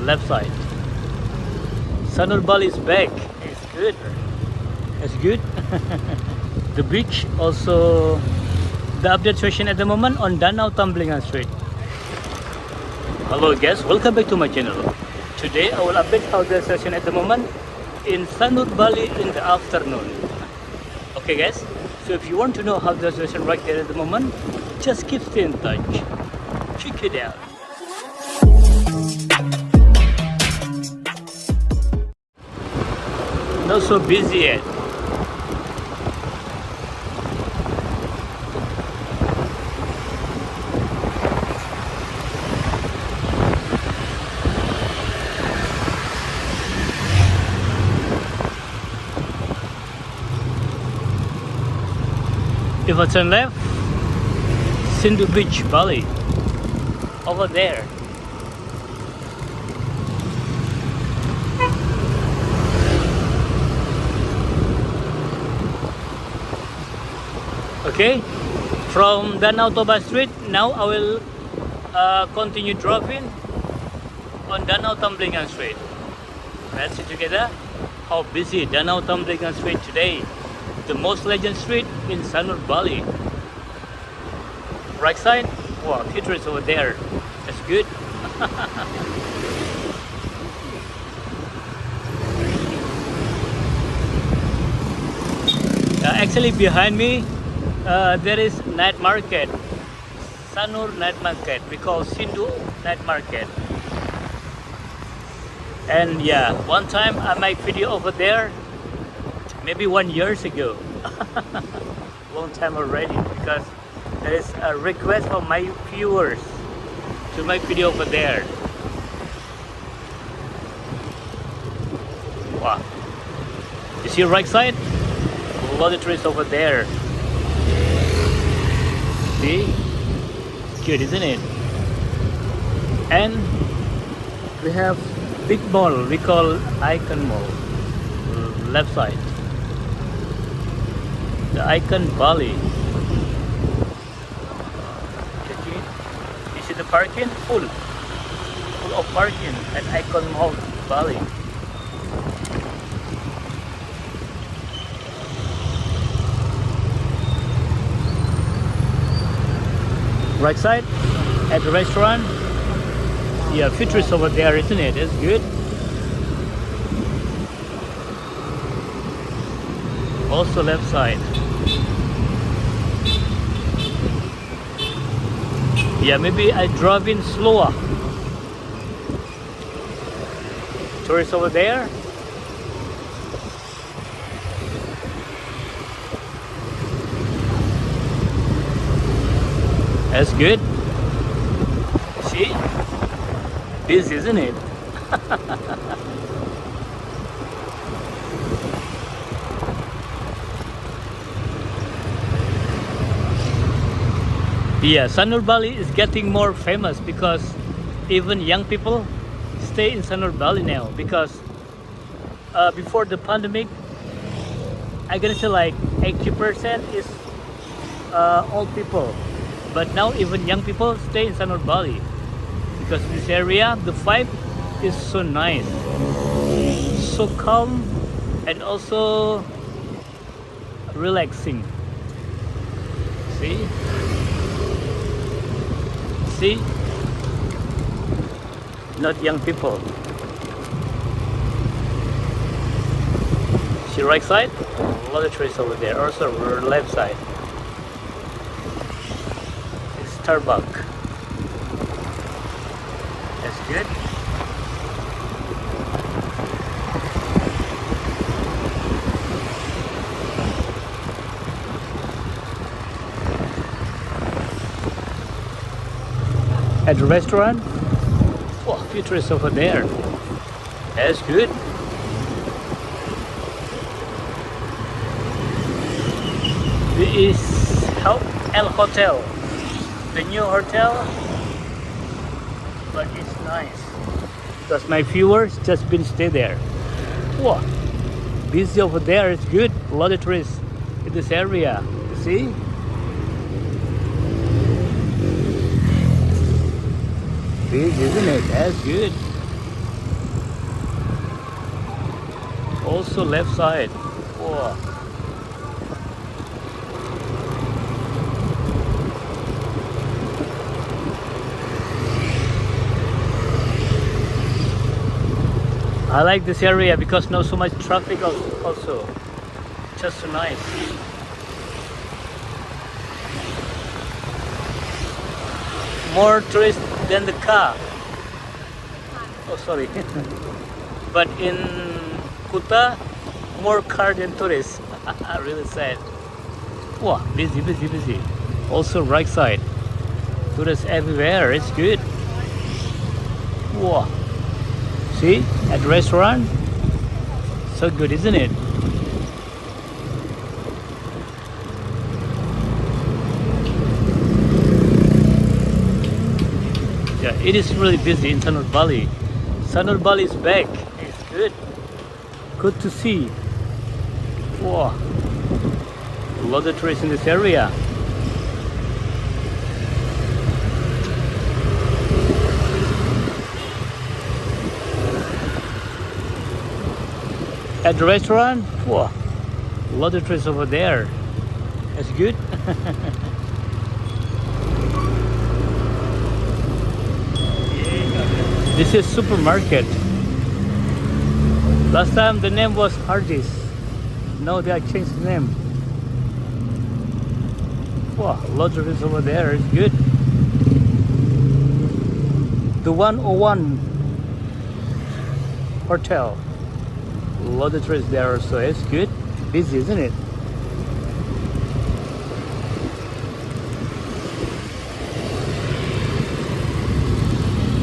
left side. Sanur Bali is back. It's good. It's good. The beach also. The update session at the moment on Danau Tamblingan Street. Hello guys, welcome back to my channel. Today I will update how the session at the moment in Sanur Bali in the afternoon. Okay guys, so if you want to know how the session right there at the moment, just keep stay in touch. Check it out. Not so busy yet. If I turn left, Sanur Beach, Bali, over there. Okay, from Danau Toba Street, now I will continue driving on Danau Tamblingan Street. Let's see together how busy Danau Tamblingan Street today. The most legend street in Sanur Bali. Right side, wow, future is over there. That's good. Actually behind me there is night market, Sanur night market. We call Sindu night market. And yeah, one time I make video over there. Maybe 1 year ago. Long time already, because there is a request from my viewers to make video over there. Wow, you see right side, a lot of trees over there. See, cute isn't it? And we have big mall, we call Achonk mall, left side. The Achonk Bali. You see the parking? Full of parking at Achonk Mall, Bali. Right side at the restaurant. Yeah, futures over there, isn't it? It's good. Also left side. Yeah, maybe I drive in slower. Tourists over there. That's good. See? Busy, isn't it? Yeah, Sanur Bali is getting more famous because even young people stay in Sanur Bali now, because before the pandemic, I gotta say like 80% is old people, but now even young people stay in Sanur Bali because this area, the vibe is so nice, so calm, and also relaxing. See? See? Not young people. See right side? A lot of trees over there. Also left side. It's Starbucks. That's good. At the restaurant, oh, future is over there. That's good. This is El Hotel, the new hotel, but it's nice because my viewers just been stay there. Wow, busy over there. It's good. A lot of tourists in this area. You see? Big, isn't it? That's good. Also left side. Wow. I like this area because not so much traffic also. Just so nice. More tourists than the car. Oh, sorry. But in Kuta, more car than tourists. Really sad. Wow, busy, busy, busy. Also right side. Tourists everywhere. It's good. Wow. See, at restaurant, so good, isn't it? Yeah, it is really busy in Sanur Bali. Sanur Bali is back. It's good. Good to see. Wow. A lot of tourists in this area. At the restaurant, wow, a lot of tourists over there. That's good. This is supermarket. Last time the name was Hardee's. Now they have changed the name. Wow, a lot of tourists over there. It's good. The 101 hotel. A lot of tourists there, so it's good. Busy, isn't it?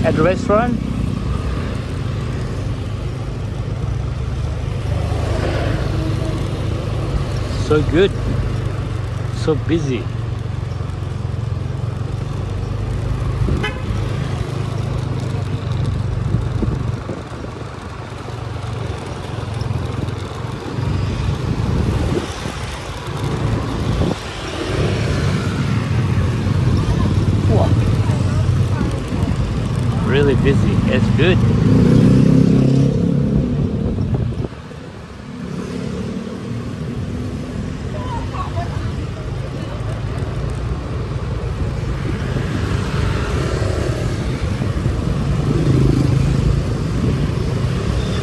At the restaurant, so good, so busy. Really busy. It's good.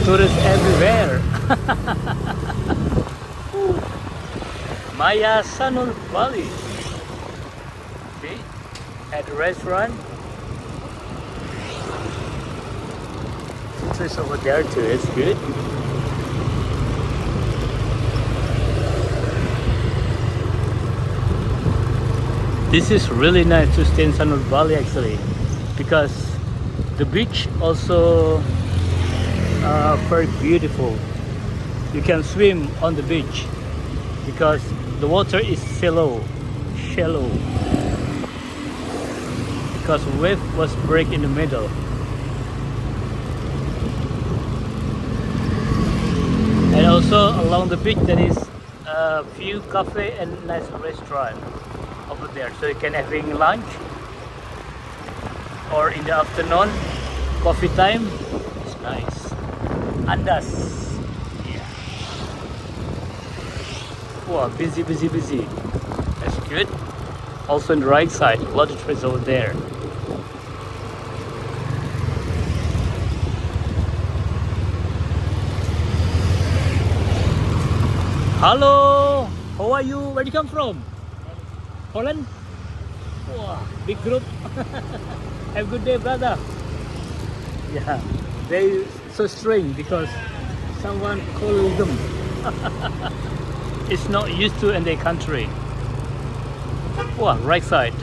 Tourists everywhere. Maya Sanur Bali. See? At the restaurant. Tourists over there too. It's good. This is really nice to stay in Sanur Bali actually, because the beach also very beautiful. You can swim on the beach because the water is shallow, because wave was break in the middle. And also along the beach there is a few cafe and nice restaurant over there, so you can having lunch or in the afternoon coffee time. It's nice. Andas. Yeah. Wow, busy. That's good. Also on the right side, a lot of trees over there. Hello, how are you? Where do you come from? Holland? Wow, big group. Have a good day, brother. Yeah, they so strange because someone called them. It's not used to in their country. Wow, right side.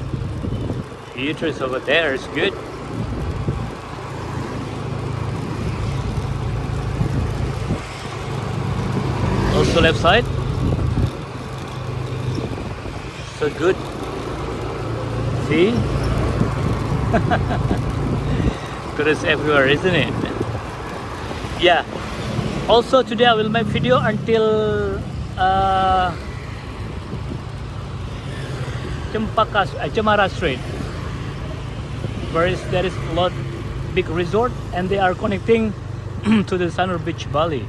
Theaters over there is good. Also left side. So good. See? Tourists everywhere, isn't it? Yeah. Also today I will make video until Cemara Street, where there is a lot big resort and they are connecting to the Sanur Beach Bali.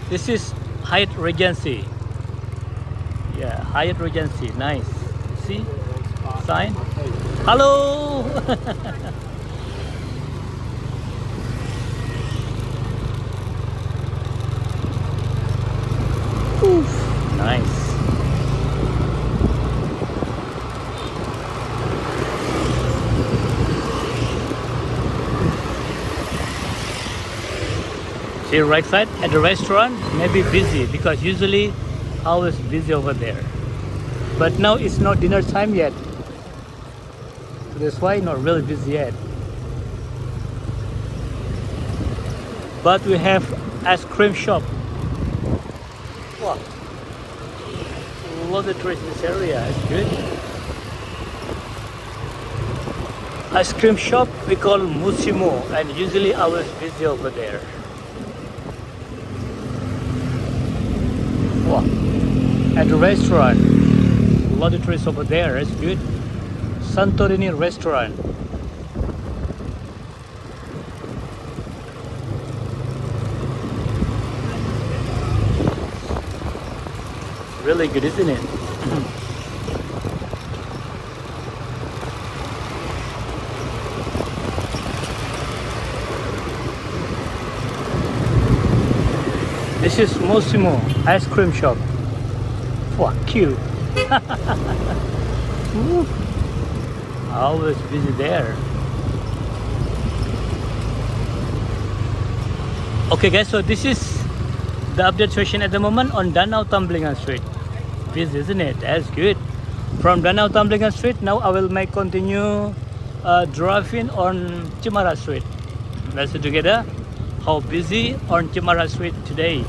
This is Hyatt Regency. Yeah, Hyatt Regency. Nice. See? Sign. Hello! Oof, nice. See right side at the restaurant, maybe busy because usually always busy over there. But now it's not dinner time yet. So that's why not really busy yet. But we have ice cream shop. Wow. A lot of tourists in this area, it's good. Ice cream shop we call Musimo and usually always busy over there. Wow. At the restaurant, a lot of tourists over there, it's good. Santorini restaurant. Really good, isn't it? This is Mosimo ice cream shop. Wow, cute. Always busy there. Okay guys, so this is the update session at the moment on Danau Tamblingan Street. Busy, isn't it? That's good. From Danau Tamblingan Street, now I will make continue driving on Cemara Street. Let's see together how busy on Cemara Street today.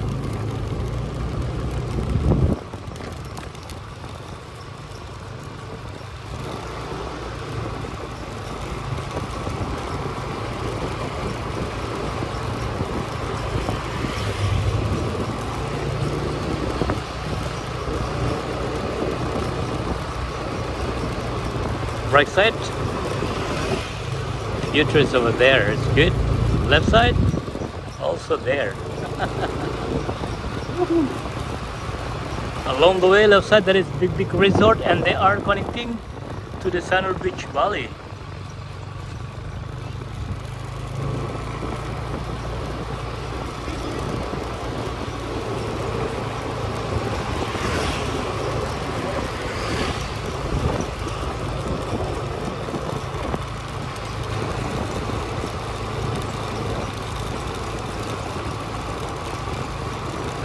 Right side, U-turns over there, it's good. Left side, also there. Along the way, left side, there is big resort and they are connecting to the Sanur Beach, Bali.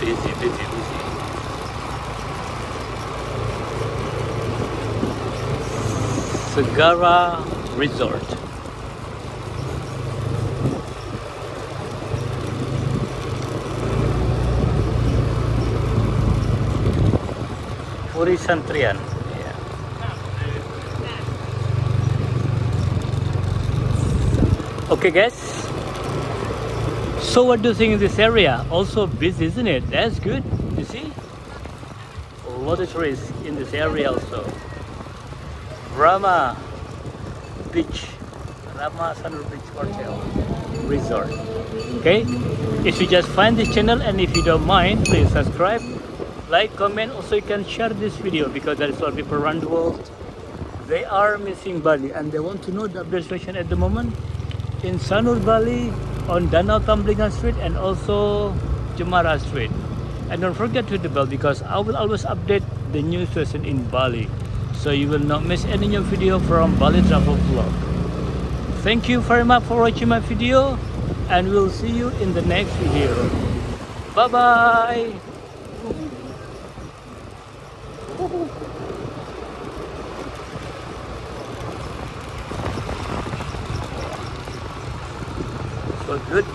Busy. Sagara Resort. Puri Santrian. Yeah. Okay guys. So what do you think in this area? Also busy, isn't it? That's good. You see? A lot of tourists in this area also. Rama Beach. Rama Sanur Beach Hotel Resort. Okay? If you just find this channel and if you don't mind, please subscribe, like, comment. Also you can share this video because there is a lot of people around the world. They are missing Bali and they want to know the update situation at the moment in Sanur Bali, on Danau Tamblingan Street and also Cemara Street. And don't forget to hit the bell because I will always update the new situation in Bali, so you will not miss any new video from Bali Travel Vlog. Thank you very much for watching my video and we'll see you in the next video. Bye bye. So good.